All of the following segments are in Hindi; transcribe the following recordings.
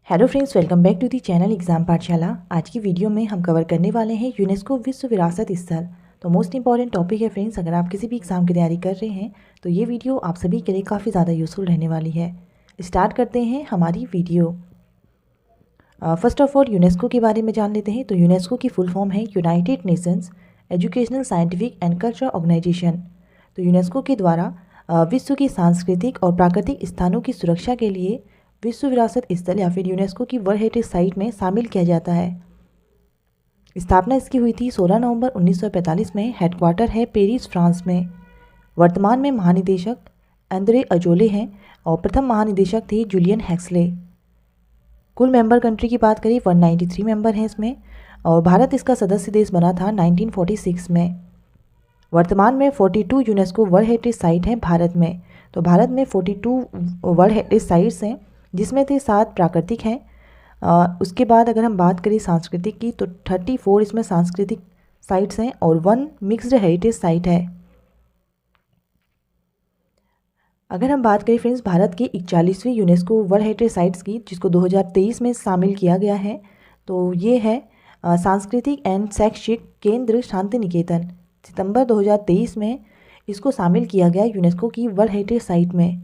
Hello friends, welcome back to the channel exam Pathshala. आज की वीडियो में हम कवर करने वाले हैं यूनेस्को विश्व विरासत स्थल। तो मोस्ट इंपॉर्टेंट टॉपिक है फ्रेंड्स। अगर आप किसी भी एग्जाम की तैयारी कर रहे हैं तो ये वीडियो आप सभी के लिए काफ़ी ज़्यादा यूजफुल रहने वाली है। स्टार्ट करते हैं हमारी video. First of all UNESCO के बारे में जान लेते हैं। तो यूनेस्को की फुल फॉर्म है United Nations Educational Scientific and Cultural Organization. तो यूनेस्को के द्वारा विश्व की सांस्कृतिक और प्राकृतिक स्थानों की सुरक्षा के लिए विश्व विरासत स्थल या फिर यूनेस्को की वर्ल्ड हेरिटेज साइट में शामिल किया जाता है। स्थापना इसकी हुई थी 16 नवंबर 1945 में। हेडक्वार्टर है पेरिस, फ्रांस में। वर्तमान में महानिदेशक एंद्रे अजोले हैं और प्रथम महानिदेशक थे जूलियन हेक्सले। कुल मेंबर कंट्री की बात करें 193 मेंबर हैं इसमें, और भारत इसका सदस्य देश बना था 1946 में। वर्तमान में 42 यूनेस्को वर्ल्ड हेरिटेज साइट हैं भारत में। तो भारत में 42 वर्ल्ड हेरिटेज साइट्स हैं, जिसमें से 7 प्राकृतिक हैं। उसके बाद अगर हम बात करें सांस्कृतिक की तो 34 इसमें सांस्कृतिक साइट्स हैं और 1 मिक्स्ड हेरिटेज साइट है। अगर हम बात करें फ्रेंड्स भारत की 41वीं यूनेस्को वर्ल्ड हेरिटेज साइट्स की, जिसको 2023 में शामिल किया गया है, तो ये है सांस्कृतिक एंड शैक्षिक केंद्र शांति निकेतन। सितंबर 2023 में इसको शामिल किया गया यूनेस्को की वर्ल्ड हेरिटेज साइट में।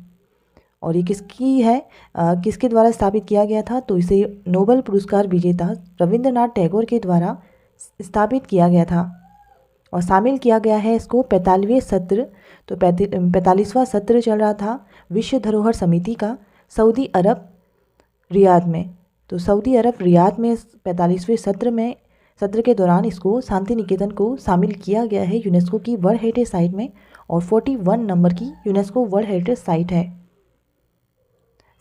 और ये किसकी है, किसके द्वारा स्थापित किया गया था, तो इसे नोबेल पुरस्कार विजेता रविंद्रनाथ टैगोर के द्वारा स्थापित किया गया था और शामिल किया गया है इसको 45वें सत्र। तो 45वां सत्र चल रहा था विश्व धरोहर समिति का सऊदी अरब रियाद में। तो सऊदी अरब रियाद में 45वें सत्र के दौरान इसको शांति निकेतन को शामिल किया गया है यूनेस्को की वर्ल्ड हेरिटेज साइट में, और 41 नंबर की यूनेस्को वर्ल्ड हेरिटेज साइट है।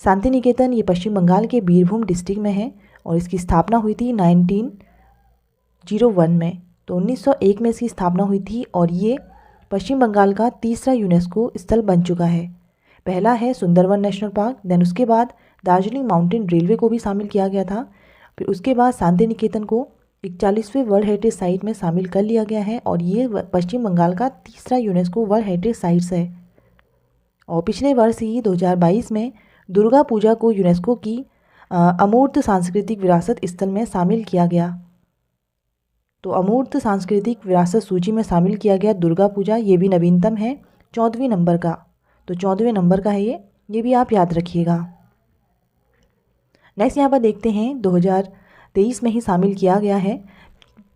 शांति निकेतन ये पश्चिम बंगाल के बीरभूम डिस्ट्रिक्ट में है और इसकी स्थापना हुई थी 1901 में। तो 1901 में इसकी स्थापना हुई थी और ये पश्चिम बंगाल का तीसरा यूनेस्को स्थल बन चुका है। पहला है सुंदरवन नेशनल पार्क, देन उसके बाद दार्जिलिंग माउंटेन रेलवे को भी शामिल किया गया था। फिर उसके बाद शांति निकेतन को 41वें वर्ल्ड हेरिटेज साइट में शामिल कर लिया गया है और ये पश्चिम बंगाल का तीसरा यूनेस्को वर्ल्ड हेरिटेज साइट्स है। और पिछले वर्ष ही 2022 में दुर्गा पूजा को यूनेस्को की अमूर्त सांस्कृतिक विरासत स्थल में शामिल किया गया। तो अमूर्त सांस्कृतिक विरासत सूची में शामिल किया गया दुर्गा पूजा, ये भी नवीनतम है, 14वें नंबर का। तो 14वें नंबर का है ये भी आप याद रखिएगा। नेक्स्ट यहाँ पर देखते हैं 2023 में ही शामिल किया गया है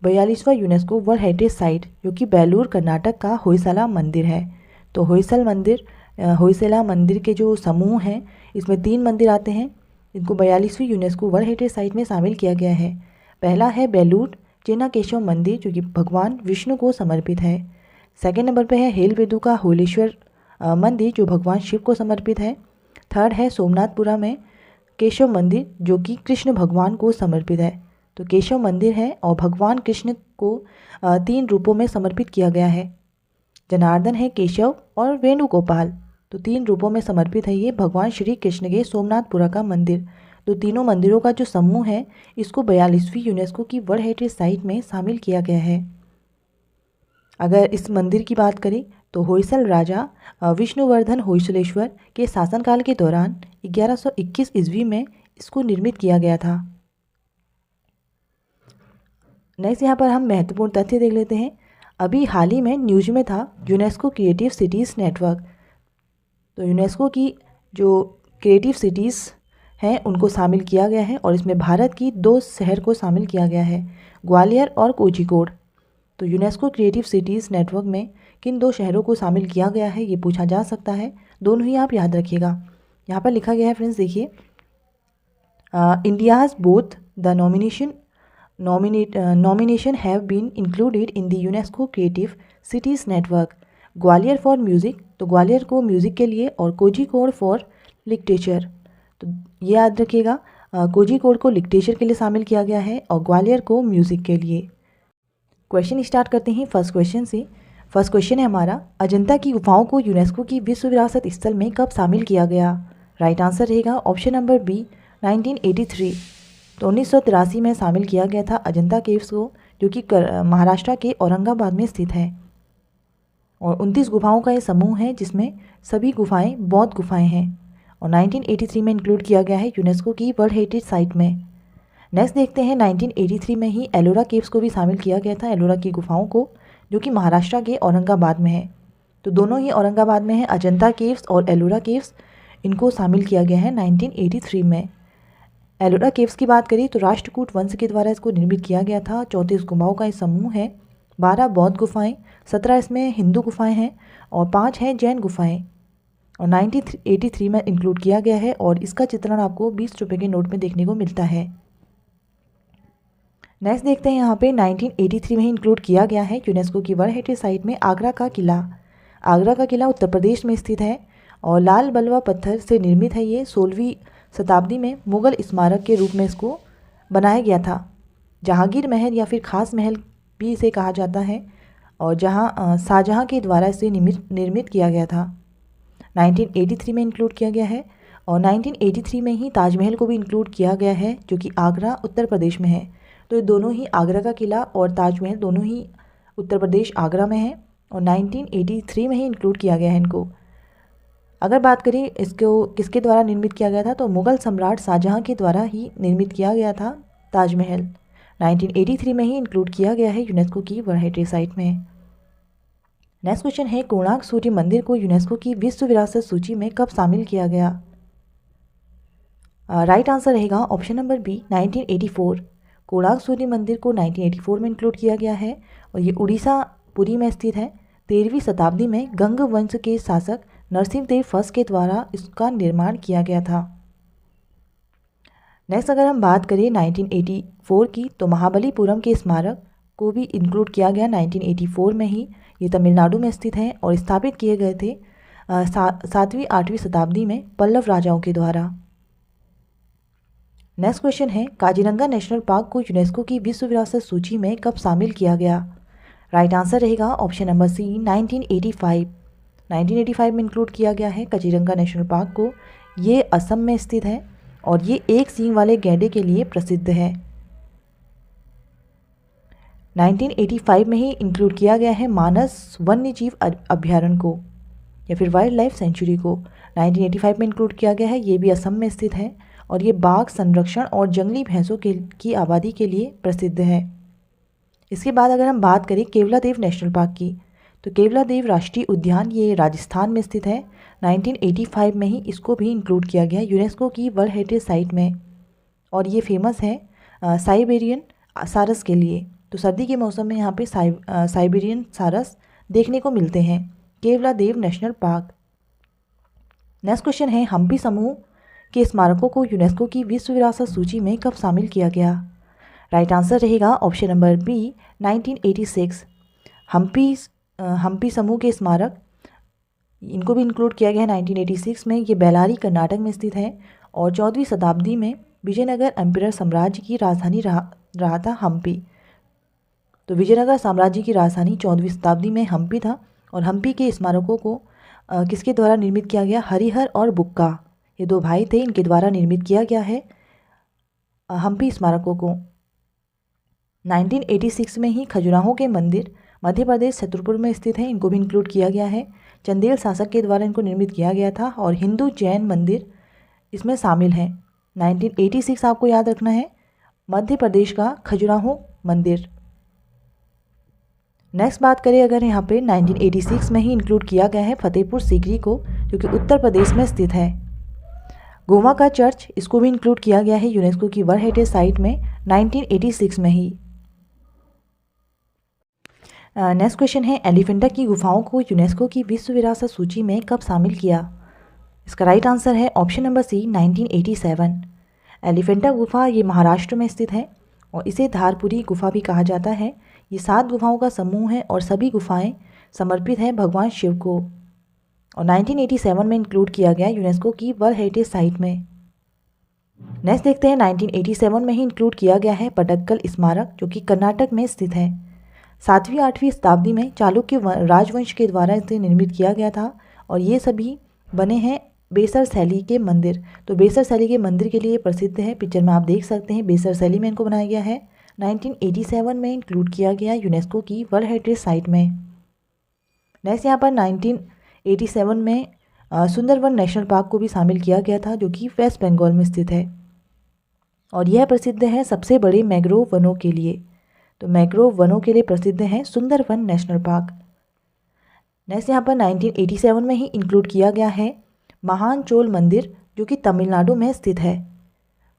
42वां यूनेस्को वर्ल्ड हेरिटेज साइट, जो कि बेलूर कर्नाटक का होयसला मंदिर है। तो होयसला मंदिर के जो समूह हैं इसमें 3 मंदिर आते हैं। इनको 42वीं यूनेस्को वर्ल्ड हेरिटेज साइट में शामिल किया गया है। पहला है बेलूर चेन्नाकेशव मंदिर, जो कि भगवान विष्णु को समर्पित है। सेकंड नंबर पे है हेलवेदु का होलेश्वर मंदिर, जो भगवान शिव को समर्पित है। थर्ड है सोमनाथपुरा में केशव मंदिर, जो कि कृष्ण भगवान को समर्पित है। तो केशव मंदिर है और भगवान कृष्ण को 3 रूपों में समर्पित किया गया है। जनार्दन है, केशव और वेणुगोपाल। तो 3 रूपों में समर्पित है ये भगवान श्री कृष्ण के सोमनाथपुरा का मंदिर। तो तीनों मंदिरों का जो समूह है इसको 42वीं यूनेस्को की वर्ल्ड हेरिटेज साइट में शामिल किया गया है। अगर इस मंदिर की बात करें तो होयसल राजा विष्णुवर्धन होयसलेश्वर के शासनकाल के दौरान 1121 ईस्वी में इसको निर्मित किया गया था। नेक्स्ट यहाँ पर हम महत्वपूर्ण तथ्य देख लेते हैं। अभी हाल ही में न्यूज में था यूनेस्को क्रिएटिव सिटीज़ नेटवर्क। तो यूनेस्को की जो क्रिएटिव सिटीज़ हैं उनको शामिल किया गया है और इसमें भारत की 2 शहर को शामिल किया गया है, ग्वालियर और कोझिकोड। तो यूनेस्को क्रिएटिव सिटीज़ नेटवर्क में किन 2 शहरों को शामिल किया गया है ये पूछा जा सकता है। दोनों ही आप याद रखिएगा। यहाँ पर लिखा गया है फ्रेंड्स, देखिए, India's both the nomination have been included in the UNESCO Creative Cities Network. Gwalior for music, तो ग्वालियर को म्यूज़िक के लिए, और कोझिकोड फॉर लिटरेचर। तो ये याद रखिएगा, कोझिकोड को लिटरेचर के लिए शामिल किया गया है और ग्वालियर को म्यूज़िक के लिए। क्वेश्चन स्टार्ट करते हैं फर्स्ट क्वेश्चन से। फर्स्ट क्वेश्चन है हमारा, अजंता की गुफाओं को यूनेस्को की विश्व विरासत स्थल में कब शामिल किया गया? राइट आंसर रहेगा ऑप्शन नंबर बी, 1983। तो 1983 में शामिल किया गया था अजंता केव्स को, जो कि महाराष्ट्र के औरंगाबाद में स्थित है। और 29 गुफाओं का ये समूह है जिसमें सभी गुफाएं बौद्ध गुफाएं हैं। और 1983 में इंक्लूड किया गया है यूनेस्को की वर्ल्ड हेरिटेज साइट में। नेक्स्ट देखते हैं 1983 में ही एलोरा केव्स को भी शामिल किया गया था, एलोरा की गुफाओं को, जो कि महाराष्ट्र के औरंगाबाद में है। तो दोनों ही औरंगाबाद में है, अजंता केव्स और एलोरा केव्स, इनको शामिल किया गया है 1983 में। एलोरा केव्स की बात करें तो राष्ट्रकूट वंश के द्वारा इसको निर्मित किया गया था। 34 गुफाओं का एक समूह है, 12 बौद्ध गुफाएं, 17 इसमें हिंदू गुफाएं हैं और 5 हैं जैन गुफाएं, और 1983 में इंक्लूड किया गया है और इसका चित्रण आपको 20 रुपये के नोट में देखने को मिलता है। नेक्स्ट देखते हैं यहाँ पे 1983 में ही इंक्लूड किया गया है यूनेस्को की वर्ल्ड हेरिटेज साइट में आगरा का किला। आगरा का किला उत्तर प्रदेश में स्थित है और लाल बलुआ पत्थर से निर्मित है। ये 16वीं शताब्दी में मुगल स्मारक के रूप में इसको बनाया गया था। जहांगीर महल या फिर खास महल भी इसे कहा जाता है, और जहां शाहजहां के द्वारा इसे निर्मित किया गया था। 1983 में इंक्लूड किया गया है और 1983 में ही ताजमहल को भी इंक्लूड किया गया है, जो कि आगरा उत्तर प्रदेश में है। तो ये दोनों ही, आगरा का किला और ताजमहल दोनों ही उत्तर प्रदेश आगरा में है और 1983 में ही इंक्लूड किया गया है इनको। अगर बात करें इसको किसके द्वारा निर्मित किया गया था, तो मुगल सम्राट शाहजहां के द्वारा ही निर्मित किया गया था ताजमहल। 1983 में ही इंक्लूड किया गया है यूनेस्को की वर्ल्ड हेरिटेज साइट में। नेक्स्ट क्वेश्चन है, कोणार्क सूर्य मंदिर को यूनेस्को की विश्व विरासत सूची में कब शामिल किया गया? राइट आंसर रहेगा ऑप्शन नंबर बी, 1984। कोणार्क सूर्य मंदिर को 1984 में इंक्लूड किया गया है और ये उड़ीसा पुरी में स्थित है। 13वीं शताब्दी में गंग वंश के शासक नरसिंहदेव फर्स्ट के द्वारा इसका निर्माण किया गया था। नेक्स्ट अगर हम बात करें 1984 की, तो महाबलीपुरम के स्मारक को भी इंक्लूड किया गया 1984 में ही। ये तमिलनाडु में स्थित है और स्थापित किए गए थे 7वीं 8वीं शताब्दी में पल्लव राजाओं के द्वारा। नेक्स्ट क्वेश्चन है, काजीरंगा नेशनल पार्क को यूनेस्को की विश्व विरासत सूची में कब शामिल किया गया? राइट आंसर रहेगा ऑप्शन नंबर सी, 1985। 1985 में इंक्लूड किया गया है काजीरंगा नेशनल पार्क को। ये असम में स्थित है और ये एक सींग वाले गैंडे के लिए प्रसिद्ध है। 1985 में ही इंक्लूड किया गया है मानस वन्यजीव अभ्यारण्य को या फिर वाइल्ड लाइफ सेंचुरी को। 1985 में इंक्लूड किया गया है, ये भी असम में स्थित है और ये बाघ संरक्षण और जंगली भैंसों की आबादी के लिए प्रसिद्ध है। इसके बाद अगर हम बात करें केवलादेव नेशनल पार्क की, तो केवलादेव राष्ट्रीय उद्यान ये राजस्थान में स्थित है। 1985 में ही इसको भी इंक्लूड किया गया यूनेस्को की वर्ल्ड हेरिटेज साइट में और ये फेमस है साइबेरियन सारस के लिए। तो सर्दी के मौसम में यहाँ पे साइबेरियन सारस देखने को मिलते हैं Keoladeo national park. Next question है, हम्पी समूह के स्मारकों को यूनेस्को की विश्व विरासत सूची में कब शामिल किया गया? राइट आंसर रहेगा ऑप्शन नंबर बी, 1986। हम्पी समूह के स्मारक इनको भी इंक्लूड किया गया है 1986 में। ये बेलारी कर्नाटक में स्थित है और 14वीं शताब्दी में विजयनगर एम्पायर साम्राज्य की राजधानी रहा था हम्पी। तो विजयनगर साम्राज्य की राजधानी 14वीं शताब्दी में हम्पी था और हम्पी के स्मारकों को किसके द्वारा निर्मित किया गया? हरिहर और बुक्का, ये दो भाई थे, इनके द्वारा निर्मित किया गया है हम्पी स्मारकों को। 1986 में ही खजुराहो के मंदिर मध्य प्रदेश छतरपुर में स्थित है, इनको भी इंक्लूड किया गया है। चंदेल शासक के द्वारा इनको निर्मित किया गया था और हिंदू जैन मंदिर इसमें शामिल हैं। 1986 आपको याद रखना है, मध्य प्रदेश का खजुराहो मंदिर। नेक्स्ट बात करें अगर यहाँ पे 1986 में ही इंक्लूड किया गया है फतेहपुर सीकरी को, जो कि उत्तर प्रदेश में स्थित है। गोवा का चर्च, इसको भी इंक्लूड किया गया है यूनेस्को की वर्ल्ड हेरिटेज साइट में 1986 में ही। नेक्स्ट क्वेश्चन है, एलिफेंटा की गुफाओं को यूनेस्को की विश्व विरासत सूची में कब शामिल किया? इसका राइट आंसर है ऑप्शन नंबर सी, 1987। एलिफेंटा गुफा ये महाराष्ट्र में स्थित है और इसे धारपुरी गुफा भी कहा जाता है। ये 7 गुफाओं का समूह है और सभी गुफाएं समर्पित हैं भगवान शिव को और 1987 में इंक्लूड किया गया यूनेस्को की वर्ल्ड हेरिटेज साइट में। नेक्स्ट देखते हैं, 1987 में ही इंक्लूड किया गया है पटक्कल स्मारक, जो कि कर्नाटक में स्थित है। 7वीं 8वीं शताब्दी में चालुक्य राजवंश के द्वारा इसे निर्मित किया गया था और ये सभी बने हैं बेसर शैली के मंदिर। तो बेसर शैली के मंदिर के लिए प्रसिद्ध है, पिक्चर में आप देख सकते हैं बेसर शैली में इनको बनाया गया है। 1987 में इंक्लूड किया गया यूनेस्को की वर्ल्ड हेरिटेज साइट में। नेक्स्ट यहाँ पर 1987 में सुंदरवन नेशनल पार्क को भी शामिल किया गया था, जो कि वेस्ट बंगाल में स्थित है और यह प्रसिद्ध है सबसे बड़े मैंग्रोव वनों के लिए। तो मैंग्रोव वनों के लिए प्रसिद्ध है सुंदरवन नेशनल पार्क। नेक्स्ट यहाँ पर 1987 में ही इंक्लूड किया गया है महान चोल मंदिर, जो कि तमिलनाडु में स्थित है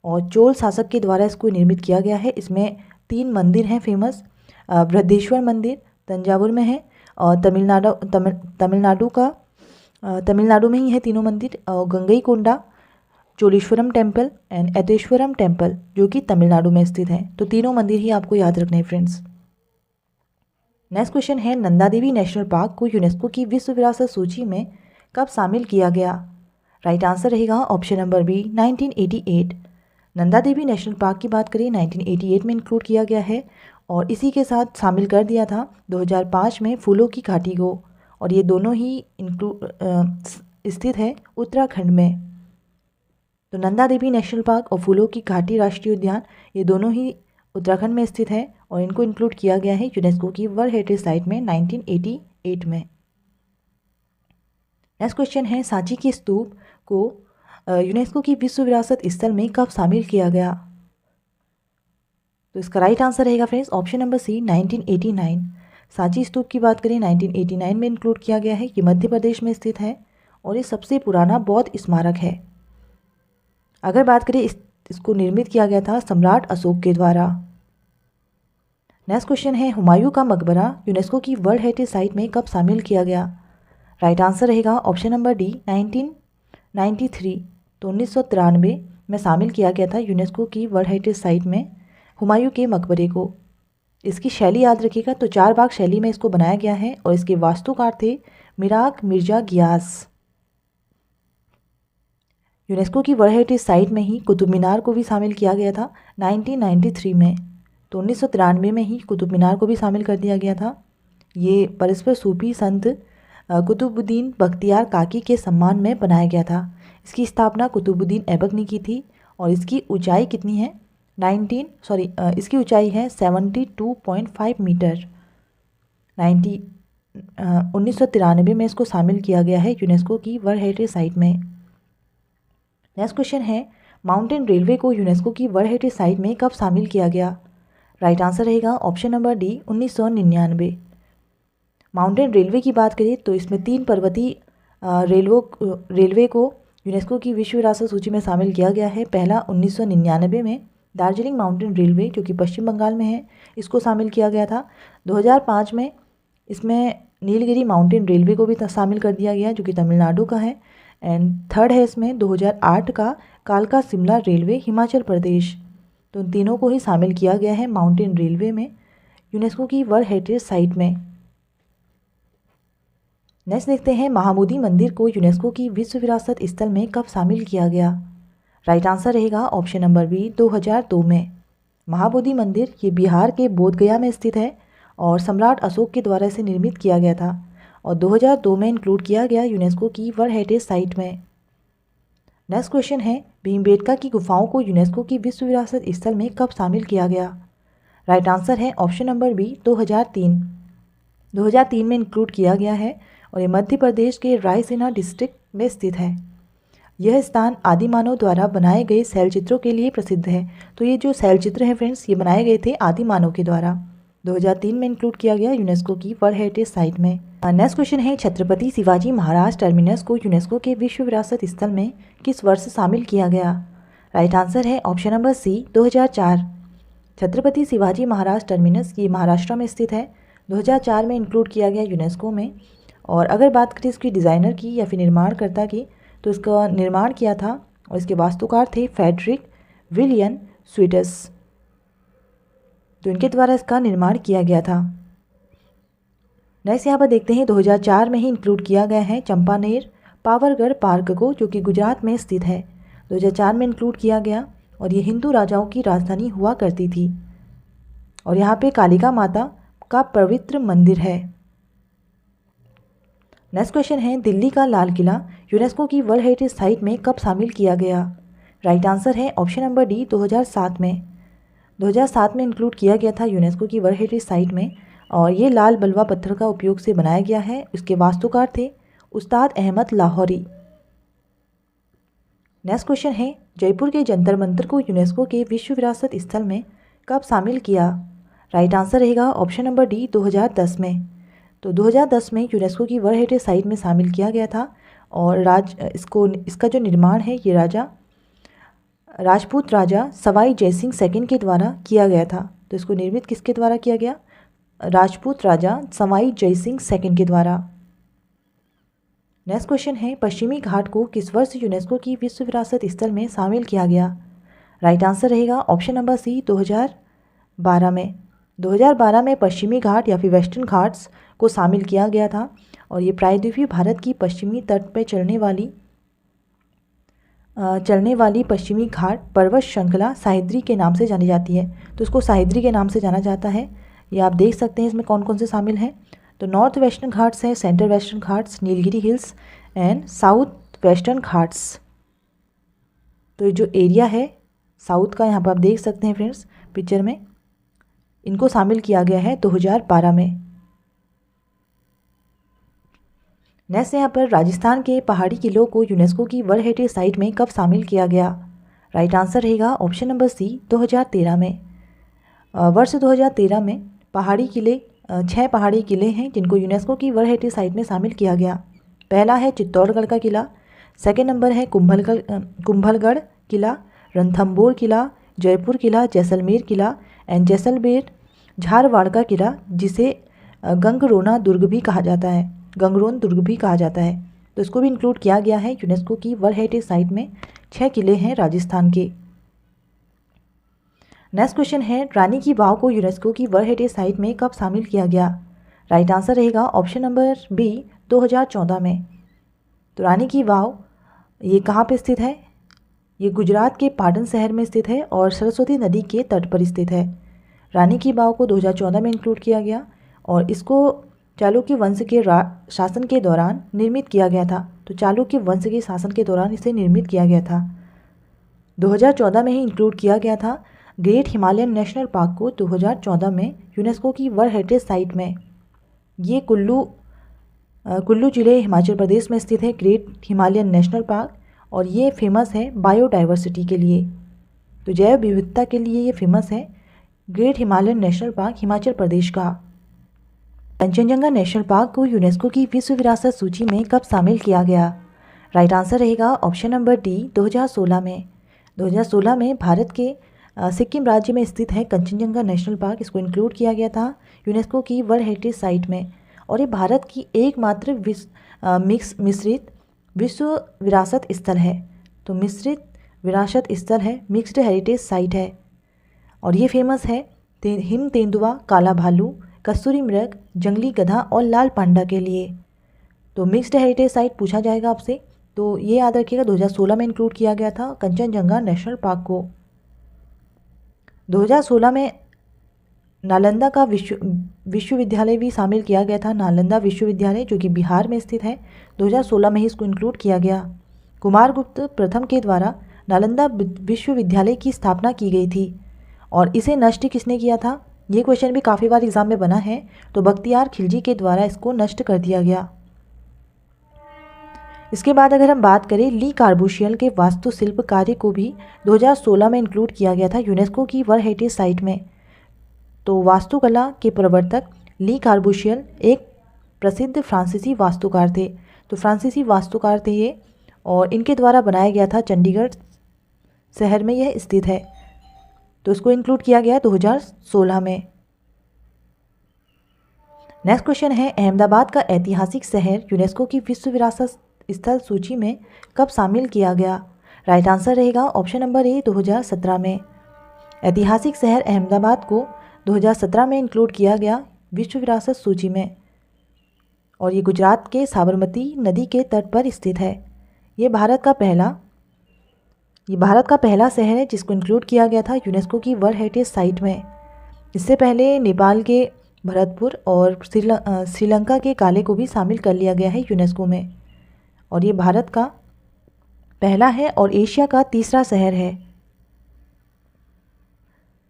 और चोल शासक के द्वारा इसको निर्मित किया गया है। इसमें 3 मंदिर हैं फेमस। बृहदेश्वर मंदिर तंजावुर में है और तमिलनाडु में ही है तीनों मंदिर। Gangaikonda Cholesvaram temple and एतेश्वरम temple, जो कि तमिलनाडु में स्थित है। तो तीनों मंदिर ही आपको याद रखने हैं फ्रेंड्स। नेक्स्ट क्वेश्चन है नंदा देवी नेशनल पार्क को यूनेस्को की विश्व विरासत सूची में कब शामिल किया गया? राइट आंसर रहेगा option number B 1988। Nanda Devi national park की बात करें 1988 में इंक्लूड किया गया है और इसी के साथ शामिल कर दिया था 2005 में फूलों की घाटी को, और ये दोनों ही स्थित है उत्तराखंड में। तो नंदा देवी नेशनल पार्क और फूलों की घाटी राष्ट्रीय उद्यान ये दोनों ही उत्तराखंड में स्थित है और इनको इंक्लूड किया गया है यूनेस्को की वर्ल्ड हेरिटेज साइट में 1988 में। नेक्स्ट क्वेश्चन है सांची के स्तूप को यूनेस्को की विश्व विरासत स्थल में कब शामिल किया गया? तो इसका राइट आंसर रहेगा friends option number C 1989। Sanchi stupa की बात करें 1989 में इंक्लूड किया गया है। ये मध्य प्रदेश में स्थित है और ये सबसे पुराना बौद्ध स्मारक है। अगर बात करें इसको निर्मित किया गया था सम्राट अशोक के द्वारा। नेक्स्ट क्वेश्चन है हुमायूं का मकबरा यूनेस्को की वर्ल्ड हेरिटेज साइट में कब शामिल किया गया? राइट आंसर रहेगा ऑप्शन नंबर डी 1993। तो 1993 में शामिल किया गया था यूनेस्को की वर्ल्ड हेरिटेज साइट में हुमायूं के मकबरे को। इसकी शैली याद रखिएगा, तो 4 भाग शैली में इसको बनाया गया है और इसके वास्तुकार थे मिराग मिर्जा गियास। यूनेस्को की वर्ल्ड हेरिटेज साइट में ही कुतुब मीनार को भी शामिल किया गया था 1993 में। तो 1993 में ही कुतुब मीनार को भी शामिल कर दिया गया था। ये परस्पर सूफी संत कुतुबुद्दीन बख्तियार काकी के सम्मान में बनाया गया था। इसकी स्थापना कुतुबुद्दीन ऐबक ने की थी और इसकी ऊंचाई कितनी है? इसकी ऊंचाई है 72.5 मीटर। 1993 में इसको शामिल किया गया है यूनेस्को की वर्ल्ड हेरिटेज साइट में। नेक्स्ट क्वेश्चन है माउंटेन रेलवे को यूनेस्को की वर्ल्ड हेरिटेज साइट में कब शामिल किया गया? राइट आंसर रहेगा option number D 1999। Mountain railway की बात करें तो इसमें 3 पर्वतीय रेलवे को यूनेस्को की विश्व विरासत सूची में शामिल किया गया है। पहला 1999 में दार्जिलिंग माउंटेन रेलवे, जो कि पश्चिम बंगाल में है, इसको शामिल किया गया था। 2005 में इसमें नीलगिरी माउंटेन रेलवे को भी शामिल कर दिया गया, जो कि तमिलनाडु का है। एंड थर्ड है इसमें 2008 का कालका शिमला रेलवे हिमाचल प्रदेश। तो इन तीनों को ही शामिल किया गया है माउंटेन रेलवे में यूनेस्को की वर्ल्ड हेरिटेज साइट में। नेक्स्ट देखते हैं महाबोधि मंदिर को यूनेस्को की विश्व विरासत स्थल में कब शामिल किया गया? राइट आंसर रहेगा ऑप्शन नंबर बी 2002 में। महाबोधि मंदिर ये बिहार के बोधगया में स्थित है और सम्राट अशोक के द्वारा इसे निर्मित किया गया था और 2002 में इंक्लूड किया गया यूनेस्को की वर्ल्ड हेरिटेज साइट में। नेक्स्ट क्वेश्चन है भीमबेटका की गुफाओं को यूनेस्को की विश्व विरासत स्थल में कब शामिल किया गया? राइट आंसर है ऑप्शन नंबर बी 2003। 2003 में इंक्लूड किया गया है और ये मध्य प्रदेश के रायसेना डिस्ट्रिक्ट में स्थित है। यह स्थान आदिमानव द्वारा बनाए गए शैलचित्रों के लिए प्रसिद्ध है। तो ये जो शैलचित्र हैं फ्रेंड्स, ये बनाए गए थे आदिमानव के द्वारा। 2003 में इंक्लूड किया गया यूनेस्को की वर्ल्ड हेरिटेज साइट में। नेक्स्ट क्वेश्चन है छत्रपति शिवाजी महाराज टर्मिनस को यूनेस्को के विश्व विरासत स्थल में किस वर्ष शामिल किया गया? राइट आंसर है option number C 2004। Chhatrapati Shivaji Maharaj terminus ये महाराष्ट्र में स्थित है। 2004 में इंक्लूड किया गया यूनेस्को में। और अगर बात करें इसकी डिज़ाइनर की या फिर निर्माणकर्ता की, तो इसका निर्माण किया था और इसके वास्तुकार थे फ्रेडरिक विलियम स्वीटस। तो इनके द्वारा इसका निर्माण किया गया था। नेक्स्ट यहाँ पर देखते हैं 2004 में ही इंक्लूड किया गया है चंपानेर पावरगढ़ पार्क को, जो कि गुजरात में स्थित है। 2004 में इंक्लूड किया गया और ये हिंदू राजाओं की राजधानी हुआ करती थी और यहाँ पे कालिका माता का पवित्र मंदिर है। नेक्स्ट क्वेश्चन है दिल्ली का लाल किला यूनेस्को की वर्ल्ड हेरिटेज साइट में कब शामिल किया गया? राइट आंसर है ऑप्शन नंबर डी 2007 में। 2007 में इंक्लूड किया गया था यूनेस्को की वर्ल्ड हेरिटेज साइट में और ये लाल बलुआ पत्थर का उपयोग से बनाया गया है। इसके वास्तुकार थे उस्ताद अहमद लाहौरी। नेक्स्ट क्वेश्चन है, जयपुर के जंतर मंतर को यूनेस्को के विश्व विरासत स्थल में कब शामिल किया? राइट आंसर रहेगा ऑप्शन नंबर डी 2010 में। तो 2010 में यूनेस्को की वर्ल्ड हेरिटेज साइट में शामिल किया गया था और इसका जो निर्माण है ये राजपूत राजा सवाई जयसिंह सेकंड के द्वारा किया गया था। तो इसको निर्मित किसके द्वारा किया गया? राजपूत राजा सवाई जयसिंह सेकंड के द्वारा। नेक्स्ट क्वेश्चन है, पश्चिमी घाट को किस वर्ष यूनेस्को की विश्व विरासत स्थल में शामिल किया गया? राइट आंसर रहेगा ऑप्शन नंबर सी 2012 में। 2012 में पश्चिमी घाट या फिर वेस्टर्न घाट्स को शामिल किया गया था और ये प्रायद्वीपीय भारत की पश्चिमी तट पर चलने वाली पश्चिमी घाट पर्वत श्रृंखला सह्याद्री के नाम से जानी जाती है। तो इसको सह्याद्री के नाम से जाना जाता है। ये आप देख सकते हैं इसमें कौन कौन से शामिल हैं। तो नॉर्थ वेस्टर्न घाट्स हैं, central western Ghats, Nilgiri hills and south western Ghats. तो जो एरिया है साउथ का यहाँ पर आप देख सकते हैं फ्रेंड्स पिक्चर में, इनको शामिल किया गया है 2012 में। नेक्स्ट यहाँ पर राजस्थान के पहाड़ी किलों को यूनेस्को की वर्ल्ड हेरिटेज साइट में कब शामिल किया गया? राइट आंसर रहेगा ऑप्शन नंबर सी 2013 में। वर्ष 2013 में पहाड़ी किले 6 पहाड़ी किले हैं जिनको यूनेस्को की वर्ल्ड हेरिटेज साइट में शामिल किया गया। पहला है चित्तौड़गढ़ का किला, सेकेंड नंबर है कुंभलगढ़ किला, रणथंभौर किला, जयपुर किला, जैसलमेर किला एंड जैसलमेर झारवाड़ का किला, जिसे गंगरोन दुर्ग भी कहा जाता है। तो इसको भी इंक्लूड किया गया है यूनेस्को की वर्ल्ड हेरिटेज साइट में। 6 किले हैं राजस्थान के। नेक्स्ट क्वेश्चन है, रानी की वाव को यूनेस्को की वर्ल्ड हेरिटेज साइट में कब शामिल किया गया? राइट आंसर रहेगा ऑप्शन नंबर बी 2014 में। तो रानी की वाव ये कहाँ पे स्थित है? ये गुजरात के पाटन शहर में स्थित है और सरस्वती नदी के तट पर स्थित है। रानी की वाव को 2014 में इंक्लूड किया गया और इसको चालुक्य वंश के शासन के दौरान निर्मित किया गया था। तो चालुक्य वंश के शासन के दौरान इसे निर्मित किया गया था। 2014 में ही इंक्लूड किया गया था। ग्रेट हिमालयन नेशनल पार्क को 2014 में यूनेस्को की वर्ल्ड हेरिटेज साइट में, ये कुल्लू जिले हिमाचल प्रदेश में स्थित है ग्रेट हिमालयन नेशनल पार्क और ये फेमस है बायोडाइवर्सिटी के लिए। तो जैव विविधता के लिए ये फेमस है great Himalayan national park Himachal Pradesh का। कंचनजंगा नेशनल पार्क को यूनेस्को की विश्व विरासत सूची में कब शामिल किया गया? राइट आंसर रहेगा ऑप्शन नंबर डी 2016 में। 2016 में भारत के सिक्किम राज्य में स्थित है कंचनजंगा नेशनल पार्क। इसको इंक्लूड किया गया था यूनेस्को की वर्ल्ड हेरिटेज साइट में और ये भारत की एकमात्र मिश्रित विश्व विरासत स्थल है। तो मिश्रित विरासत स्थल है, मिक्स्ड हेरिटेज साइट है और ये फेमस है हिम तेंदुआ, काला भालू, कस्तूरी मृग, जंगली गधा और लाल पांडा के लिए। तो मिक्स्ड हेरिटेज साइट पूछा जाएगा आपसे, तो ये याद रखिएगा 2016 में इंक्लूड किया गया था कंचनजंगा नेशनल पार्क को। 2016 में नालंदा का विश्वविद्यालय भी शामिल किया गया था। नालंदा विश्वविद्यालय जो कि बिहार में स्थित है, 2016 में ही इसको इंक्लूड किया गया। कुमारगुप्त प्रथम के द्वारा नालंदा विश्वविद्यालय की स्थापना की गई थी और इसे नष्ट किसने किया था? ये क्वेश्चन भी काफ़ी बार एग्जाम में बना है। तो बख्तियार खिलजी के द्वारा इसको नष्ट कर दिया गया। इसके बाद अगर हम बात करें ली कार्बूशियल के वास्तुशिल्प कार्य को भी 2016 में इंक्लूड किया गया था यूनेस्को की वर्ल्ड हेरिटेज साइट में। तो वास्तुकला के प्रवर्तक ली कार्बूशियल एक प्रसिद्ध फ्रांसीसी वास्तुकार थे। तो फ्रांसीसी वास्तुकार थे ये और इनके द्वारा बनाया गया था, चंडीगढ़ शहर में यह स्थित है। तो इसको इंक्लूड किया गया 2016 में। नेक्स्ट क्वेश्चन है, अहमदाबाद का ऐतिहासिक शहर यूनेस्को की विश्व विरासत स्थल सूची में कब शामिल किया गया? राइट आंसर रहेगा ऑप्शन नंबर ए 2017 में। ऐतिहासिक शहर अहमदाबाद को 2017 में इंक्लूड किया गया विश्व विरासत सूची में और ये गुजरात के साबरमती नदी के तट पर स्थित है। ये भारत का पहला शहर है जिसको इंक्लूड किया गया था यूनेस्को की वर्ल्ड हेरिटेज साइट में। इससे पहले नेपाल के भरतपुर और श्रीलंका के काले को भी शामिल कर लिया गया है यूनेस्को में और ये भारत का पहला है और एशिया का तीसरा शहर है।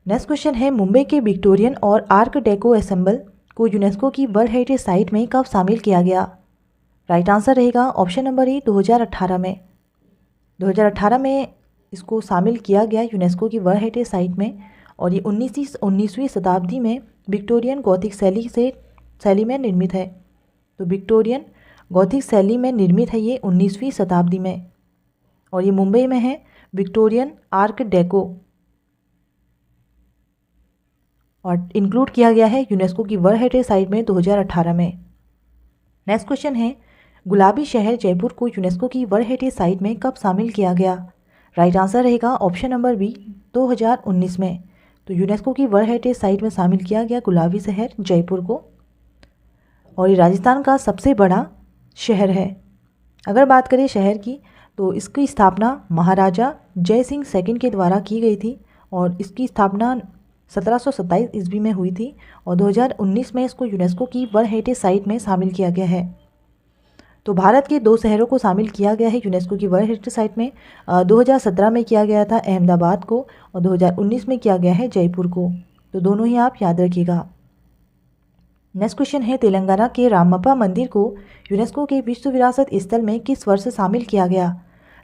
नेक्स्ट क्वेश्चन है, मुंबई के विक्टोरियन और आर्क डेको एसेंबल को यूनेस्को की वर्ल्ड हेरिटेज साइट में कब शामिल किया गया? राइट आंसर रहेगा ऑप्शन नंबर ए 2018 में। 2018 में इसको शामिल किया गया यूनेस्को की वर्ल्ड हेरिटेज साइट में। और ये 19वीं शताब्दी में विक्टोरियन गॉथिक शैली में निर्मित है। तो विक्टोरियन गॉथिक शैली में निर्मित है ये 19वीं शताब्दी में। और ये मुंबई में है, विक्टोरियन आर्क डेको, और इंक्लूड किया गया है यूनेस्को की वर्ल्ड हेरिटेज साइट में 2018 में। नेक्स्ट क्वेश्चन है, गुलाबी शहर जयपुर को यूनेस्को की वर्ल्ड हेरिटेज साइट में कब शामिल किया गया? राइट आंसर रहेगा ऑप्शन नंबर बी, 2019 में। तो यूनेस्को की वर्ल्ड हेरिटेज साइट में शामिल किया गया गुलाबी शहर जयपुर को। और ये राजस्थान का सबसे बड़ा शहर है। अगर बात करें शहर की, तो इसकी स्थापना महाराजा जय सिंह सेकंड के द्वारा की गई थी और इसकी स्थापना 1727 ईस्वी में हुई थी। और 2019 में इसको यूनेस्को की वर्ल्ड हेरिटेज साइट में शामिल किया गया है। तो भारत के 2 शहरों को शामिल किया गया है यूनेस्को की वर्ल्ड हेरिटेज साइट में। 2017 में किया गया था अहमदाबाद को और 2019 में किया गया है जयपुर को। तो दोनों ही आप याद रखिएगा। नेक्स्ट क्वेश्चन है, तेलंगाना के रामप्पा मंदिर को यूनेस्को के विश्व विरासत स्थल में किस वर्ष शामिल किया गया?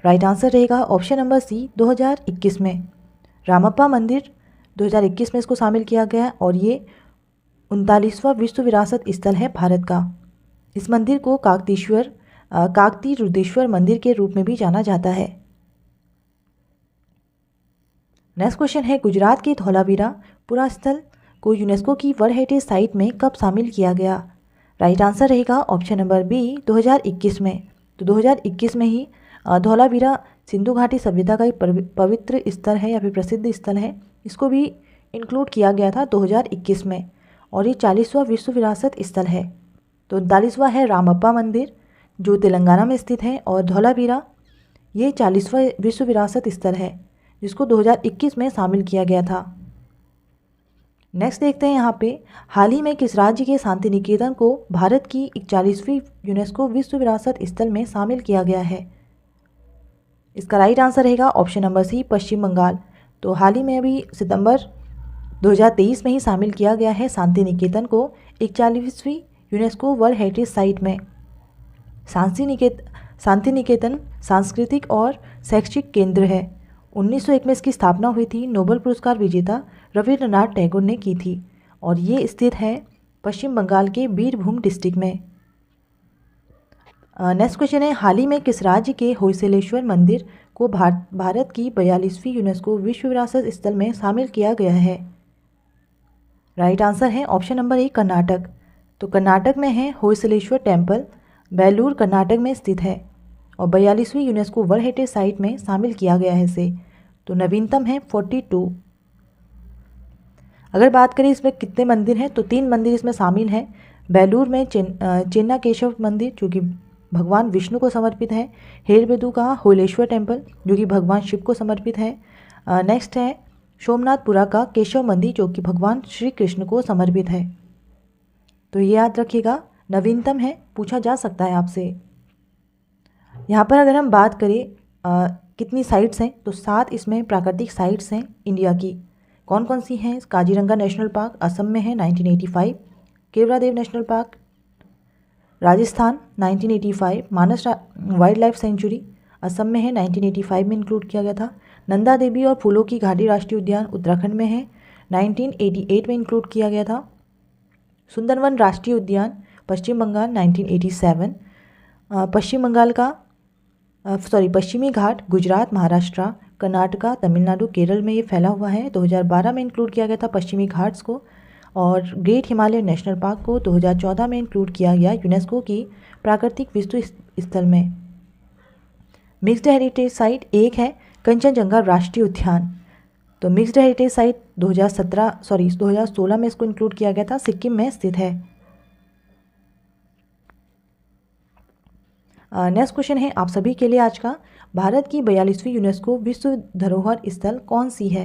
राइट आंसर रहेगा ऑप्शन नंबर सी, 2021 में। रामप्पा मंदिर 2021 में इसको शामिल किया गया और ये 39वां विश्व विरासत स्थल है भारत का। इस मंदिर को काकती रुद्रेश्वर मंदिर के रूप में भी जाना जाता है। नेक्स्ट क्वेश्चन है, गुजरात के धौलावीरा पुरास्थल को यूनेस्को की वर्ल्ड हेरिटेज साइट में कब शामिल किया गया? राइट आंसर रहेगा ऑप्शन नंबर बी, 2021 में। तो 2021 में ही धौलावीरा सिंधु घाटी सभ्यता का एक पवित्र स्थल है या फिर प्रसिद्ध स्थल है। इसको भी इंक्लूड किया गया था 2021 में और ये 40वां विश्व विरासत स्थल है। तो 39वां है रामप्पा मंदिर जो तेलंगाना में स्थित है और धौलावीरा ये 40वां विश्व विरासत स्थल है जिसको 2021 में शामिल किया गया था। नेक्स्ट देखते हैं यहाँ पे, हाल ही में किस राज्य के शांति निकेतन को भारत की 41वीं यूनेस्को विश्व विरासत स्थल में शामिल किया गया है? इसका राइट आंसर रहेगा ऑप्शन नंबर सी, पश्चिम बंगाल। तो हाल ही में अभी सितंबर 2023 में ही शामिल किया गया है शांति निकेतन को 41वीं यूनेस्को वर्ल्ड हेरिटेज साइट में। शांति निकेतन सांस्कृतिक और शैक्षिक केंद्र है। 1901 में इसकी स्थापना हुई थी। नोबेल पुरस्कार विजेता रविंद्रनाथ टैगोर ने की थी और ये स्थित है पश्चिम बंगाल के बीरभूम डिस्ट्रिक्ट में। नेक्स्ट क्वेश्चन है, हाल ही में किस राज्य के होयसलेश्वर मंदिर को भारत की 42वीं यूनेस्को विश्व विरासत स्थल में शामिल किया गया है? राइट आंसर है ऑप्शन नंबर ए, कर्नाटक। तो कर्नाटक में है होयसलेश्वर टेम्पल, बेलूर कर्नाटक में स्थित है और 42वीं यूनेस्को वर्ल्ड हेरिटेज साइट में शामिल किया गया है इसे। तो नवीनतम है 42। अगर बात करें इसमें कितने मंदिर हैं, तो 3 मंदिर इसमें शामिल हैं। बेलूर में चेन्ना केशव मंदिर जो कि भगवान विष्णु को समर्पित है। हेलबेदू का होयलेश्वर टेम्पल जो कि भगवान शिव को समर्पित है। नेक्स्ट है सोमनाथपुरा का केशव मंदिर जो कि भगवान श्री कृष्ण को समर्पित है। तो ये याद रखिएगा, नवीनतम है, पूछा जा सकता है आपसे। यहाँ पर अगर हम बात करें कितनी साइट्स हैं, तो 7 इसमें प्राकृतिक साइट्स हैं इंडिया की। कौन कौन सी हैं? काजीरंगा नेशनल पार्क असम में है 1985, केवरादेव नेशनल पार्क राजस्थान 1985, मानस वाइल्ड लाइफ सेंचुरी असम में है 1985 में इंक्लूड किया गया था। नंदा देवी और फूलों की घाटी राष्ट्रीय उद्यान उत्तराखंड में है 1988 में इंक्लूड किया गया था। सुंदरवन राष्ट्रीय उद्यान पश्चिम बंगाल 1987, पश्चिमी घाट गुजरात, महाराष्ट्र, कर्नाटका, तमिलनाडु, केरल में ये फैला हुआ है। 2012 में इंक्लूड किया गया था पश्चिमी घाट्स को। और ग्रेट हिमालय नेशनल पार्क को 2014 में इंक्लूड किया गया यूनेस्को की प्राकृतिक विश्व स्थल में। मिक्स्ड हेरिटेज साइट एक है कंचनजंगा राष्ट्रीय उद्यान। तो मिक्स्ड हेरिटेज साइट 2016 में इसको इंक्लूड किया गया था, सिक्किम में स्थित है। नेक्स्ट क्वेश्चन है आप सभी के लिए आज का, भारत की 42वीं यूनेस्को विश्व धरोहर स्थल कौन सी है?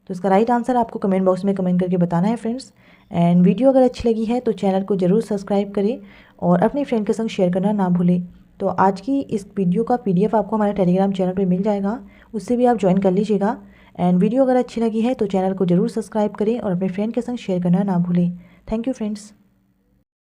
तो इसका राइट आंसर आपको कमेंट बॉक्स में कमेंट करके बताना है फ्रेंड्स। एंड वीडियो अगर अच्छी लगी है तो चैनल को ज़रूर सब्सक्राइब करें और अपने फ्रेंड के संग शेयर करना ना भूलें। तो आज की इस वीडियो का PDF आपको हमारे टेलीग्राम चैनल पर मिल जाएगा, उससे भी आप ज्वाइन कर लीजिएगा। एंड वीडियो अगर अच्छी लगी है तो चैनल को ज़रूर सब्सक्राइब करें और अपने फ्रेंड के संग शेयर करना ना भूलें। Thank you friends.